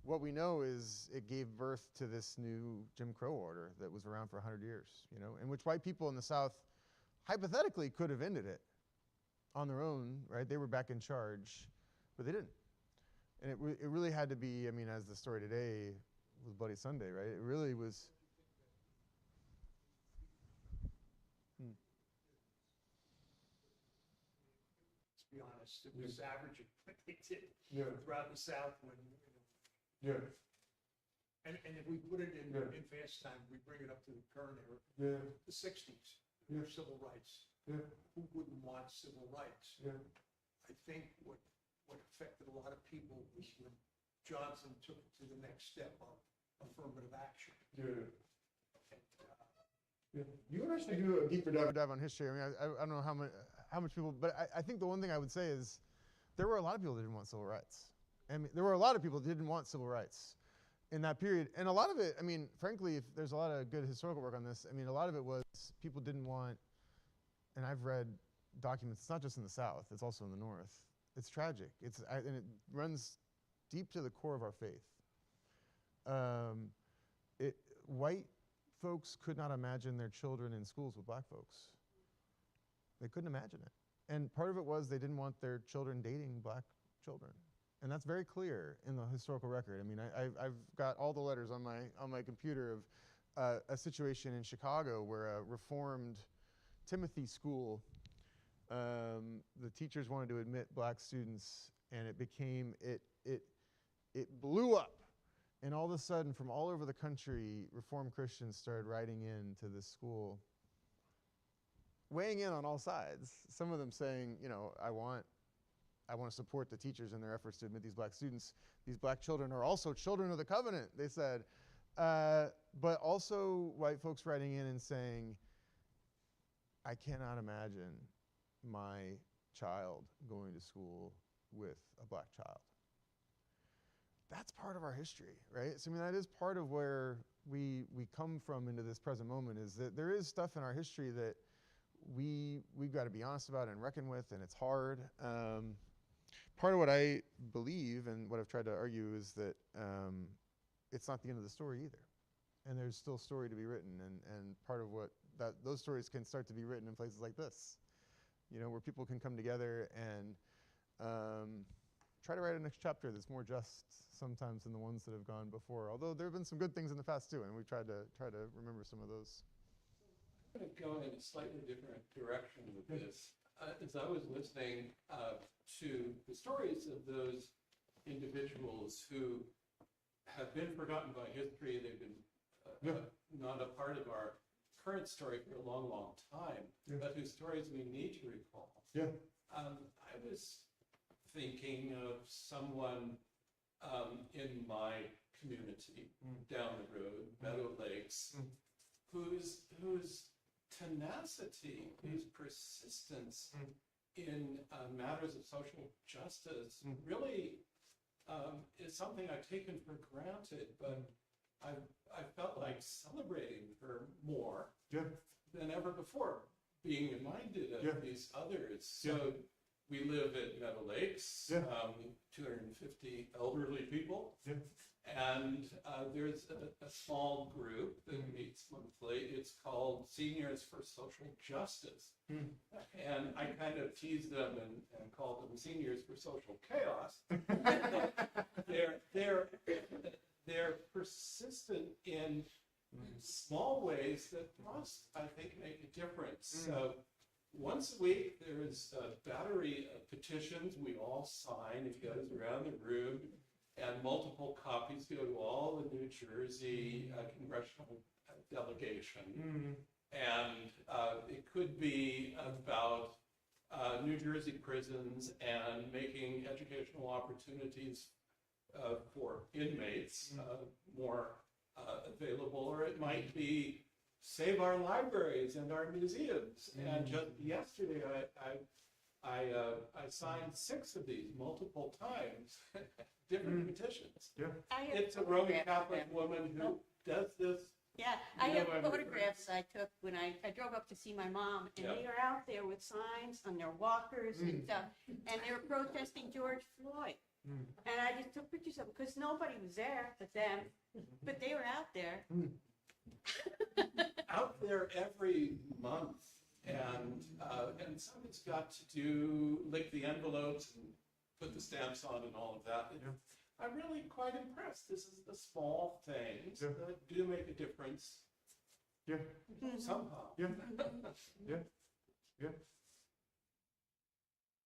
what we know is it gave birth to this new Jim Crow order that was around for 100 years, you know, in which white people in the South hypothetically could have ended it on their own, right? They were back in charge, but they didn't. And it really had to be, I mean, as the story today with Bloody Sunday, right? It really was. To be honest, it was averaging what they did Yeah. throughout the South when, Yeah. and if we put it in fast time, we bring it up to the current era, Yeah. the 60s, Yeah. civil rights. Yeah. Who wouldn't want civil rights? Yeah. I think what affected a lot of people was when Johnson took it to the next step of affirmative action. Yeah. And, Yeah. You would actually do a deeper dive on history. I mean, I don't know how much people, but I think the one thing I would say is there were a lot of people that didn't want civil rights. I mean, there were a lot of people that didn't want civil rights in that period. And a lot of it, I mean, frankly, if there's a lot of good historical work on this, I mean, a lot of it was people didn't want, and I've read documents, it's not just in the South, it's also in the North. It's tragic. And it runs deep to the core of our faith. White folks could not imagine their children in schools with black folks. They couldn't imagine it. And part of it was they didn't want their children dating black children. And that's very clear in the historical record. I mean, I've got all the letters on my computer of a situation in Chicago where a Reformed Timothy school, the teachers wanted to admit black students, and it blew up. And all of a sudden, from all over the country, Reformed Christians started writing in to this school, weighing in on all sides. Some of them saying, you know, I want to support the teachers in their efforts to admit these black students. These black children are also children of the covenant, they said. But also white folks writing in and saying, I cannot imagine my child going to school with a black child. That's part of our history, right? So I mean, that is part of where we come from into this present moment, is that there is stuff in our history that we've got to be honest about and reckon with, and it's hard. Part of what I believe and what I've tried to argue is that it's not the end of the story either. And there's still story to be written, and part of what those stories can start to be written in places like this, you know, where people can come together and try to write a next chapter that's more just sometimes than the ones that have gone before. Although there have been some good things in the past too, and we try to remember some of those. I'm going to go in a slightly different direction with this. As I was listening to the stories of those individuals who have been forgotten by history, they've been not a part of our current story for a long, long time, but whose stories we need to recall. I was thinking of someone in my community down the road, Meadow Lakes, whose tenacity, whose persistence in matters of social justice really is something I've taken for granted, but I felt like celebrating her more than ever before, being reminded of these others. So we live at Meadow Lakes, 250 elderly people, and there's a small group that meets monthly. It's called Seniors for Social Justice. And I kind of tease them and call them Seniors for Social Chaos. They're persistent in small ways that must, I think, make a difference. So once a week, there is a battery of petitions we all sign. It goes around the room, and multiple copies go to all the New Jersey congressional delegation. And it could be about New Jersey prisons and making educational opportunities for inmates more available, or it might be save our libraries and our museums. And just yesterday, I signed 6 of these multiple times, different petitions. Yeah. I have It's a Roman photographs of Catholic them. woman who does this. Yeah, I have photographs I took when I drove up to see my mom, and Yeah. they are out there with signs on their walkers and stuff, and they were protesting George Floyd. And I just took pictures of them because nobody was there but them, but they were out there. Out there every month, and some it's got to do, lick the envelopes and put the stamps on and all of that. I'm really quite impressed. This is the small things that do make a difference. Yeah. Somehow. Yeah. Yeah. Yeah.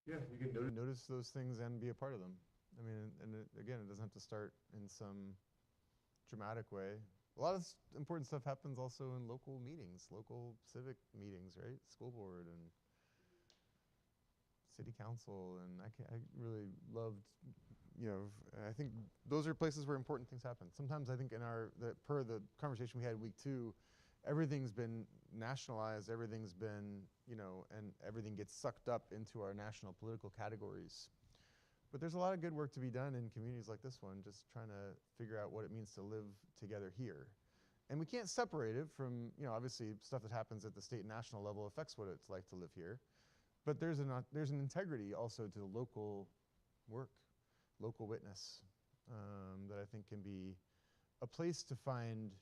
Yeah. You can notice those things and be a part of them. I mean, again, it doesn't have to start in some dramatic way. A lot of important stuff happens also in local meetings, local civic meetings, right? School board and city council, and I really loved, I think those are places where important things happen. Sometimes I think per the conversation we had week 2, everything's been nationalized, everything's been, and everything gets sucked up into our national political categories. But there's a lot of good work to be done in communities like this one, just trying to figure out what it means to live together here. And we can't separate it from, obviously stuff that happens at the state and national level affects what it's like to live here. But there's an integrity also to the local work, local witness, that I think can be a place to find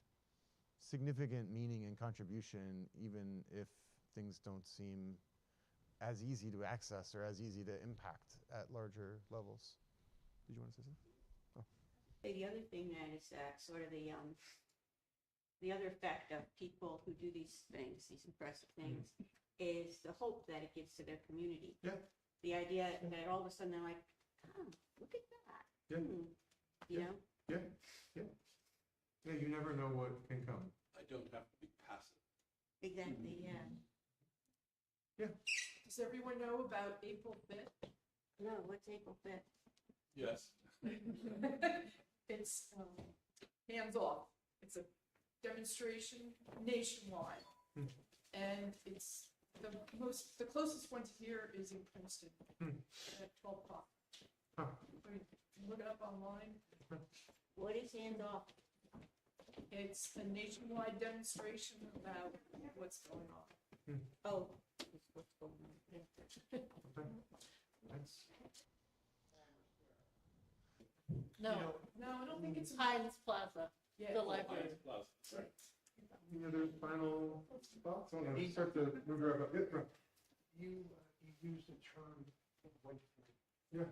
significant meaning and contribution, even if things don't seem as easy to access or as easy to impact at larger levels. Did you want to say something? Oh. The other thing that is sort of the other effect of people who do these things, these impressive things, is the hope that it gives to their community. Yeah. The idea that all of a sudden they're like, oh, look at that. Yeah. You know? Yeah. Yeah. Yeah, you never know what can come. I don't have to be passive. Exactly, yeah. Yeah. Does everyone know about April 5th? No, what's April 5th? Yes. It's hands off. It's a demonstration nationwide. And it's the closest one to here is in Princeton at 12 o'clock. I mean, you can look it up online. What is hands off? It's a nationwide demonstration about what's going on. Oh, it's what's going on. Yeah. No, I don't think it's. Hines Plaza, Yeah. the library. Right. Any other final thoughts? I want to start to move right up. Yeah. You used the term white flag. Yeah.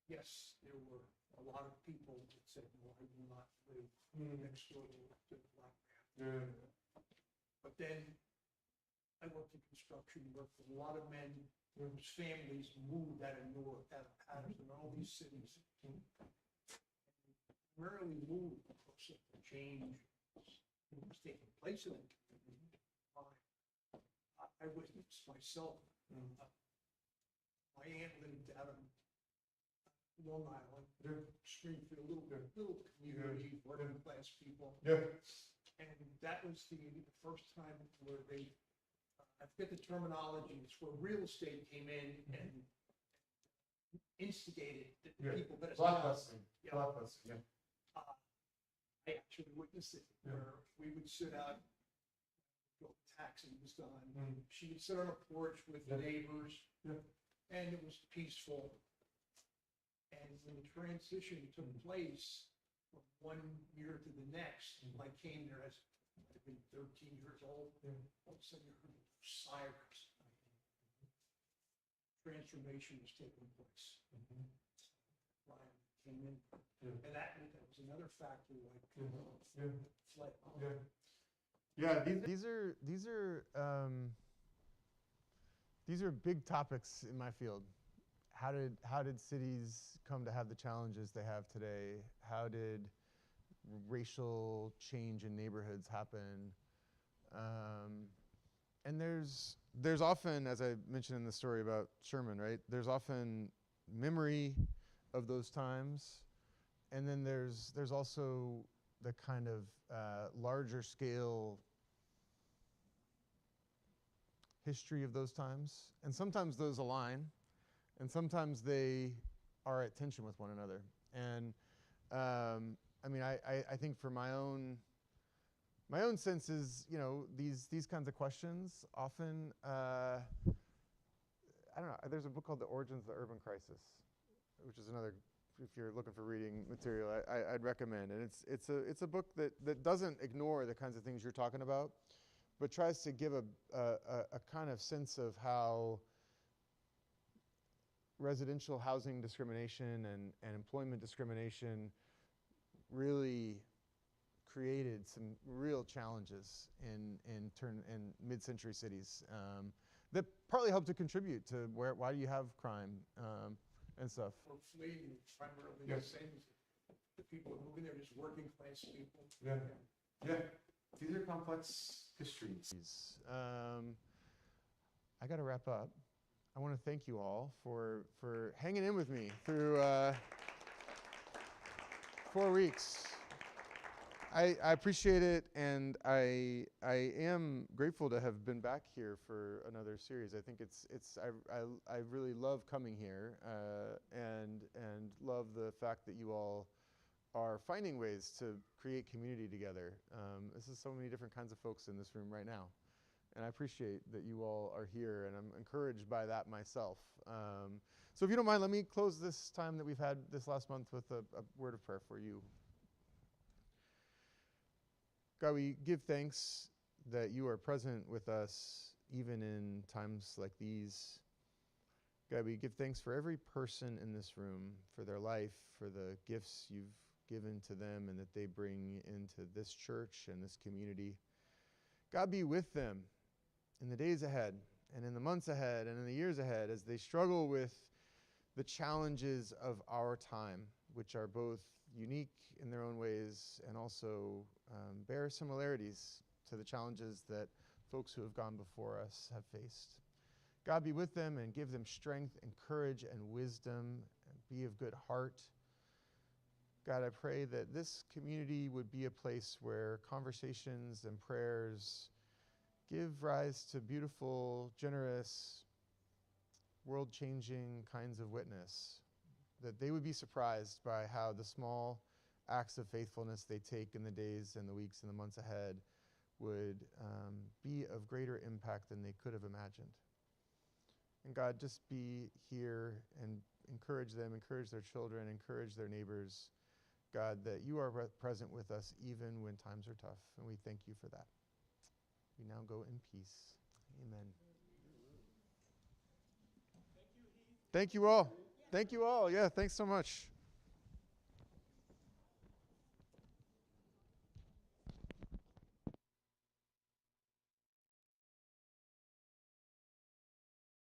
Yes, there were a lot of people that said, no, I will not live next door to the black man. Yeah. But then I worked in construction, worked with a lot of men whose families moved out of Newark, out of Patterson, all these cities. Rarely moved because of the change that was taking place in it. I witnessed myself. My aunt lived out of Long Island, Springfield, little community, working class people. Yeah. And that was the first time where they, I forget the terminology, it's where real estate came in and instigated the people that. Blockbusting. Yeah. Blockbusting, yeah. I actually witnessed it, where we would sit out, taxing was done. She would sit on a porch with the neighbors, and it was peaceful. And when the transition took place from one year to the next, I came there as I'd been 13 years old. All of a sudden, you heard sirens. Transformation was taking place. Ryan came in, and that was another factor. Like, Yeah, these are big topics in my field. How did cities come to have the challenges they have today? How did racial change in neighborhoods happen? And there's often, as I mentioned in the story about Sherman, right? There's often memory of those times, and then there's also the kind of larger scale history of those times, and sometimes those align, and sometimes they are at tension with one another. And I mean, I think for my own sense is, you know, these kinds of questions often, I don't know, there's a book called The Origins of the Urban Crisis, which is another, if you're looking for reading material, I'd recommend. And it's a book that doesn't ignore the kinds of things you're talking about, but tries to give a kind of sense of how residential housing discrimination and employment discrimination really created some real challenges in mid-century cities that partly helped to contribute to why do you have crime and stuff. We're fleeing primarily the Yes. same, the people moving there, just working class people. Yeah. Yeah. These are complex histories. I got to wrap up. I want to thank you all for hanging in with me through 4 weeks. I appreciate it, and I am grateful to have been back here for another series. I think I really love coming here and love the fact that you all are finding ways to create community together. This is so many different kinds of folks in this room right now, and I appreciate that you all are here, and I'm encouraged by that myself. So if you don't mind, let me close this time that we've had this last month with a word of prayer for you. God, we give thanks that you are present with us even in times like these. God, we give thanks for every person in this room, for their life, for the gifts you've given to them and that they bring into this church and this community. God, be with them in the days ahead and in the months ahead and in the years ahead as they struggle with the challenges of our time, which are both unique in their own ways and also bear similarities to the challenges that folks who have gone before us have faced. God, be with them and give them strength and courage and wisdom and be of good heart. God, I pray that this community would be a place where conversations and prayers give rise to beautiful, generous, world-changing kinds of witness, that they would be surprised by how the small acts of faithfulness they take in the days and the weeks and the months ahead would be of greater impact than they could have imagined. And God, just be here and encourage them, encourage their children, encourage their neighbors. God, that you are present with us even when times are tough, and we thank you for that. We now go in peace. Amen. Thank you all. Thank you all. Yeah, thanks so much.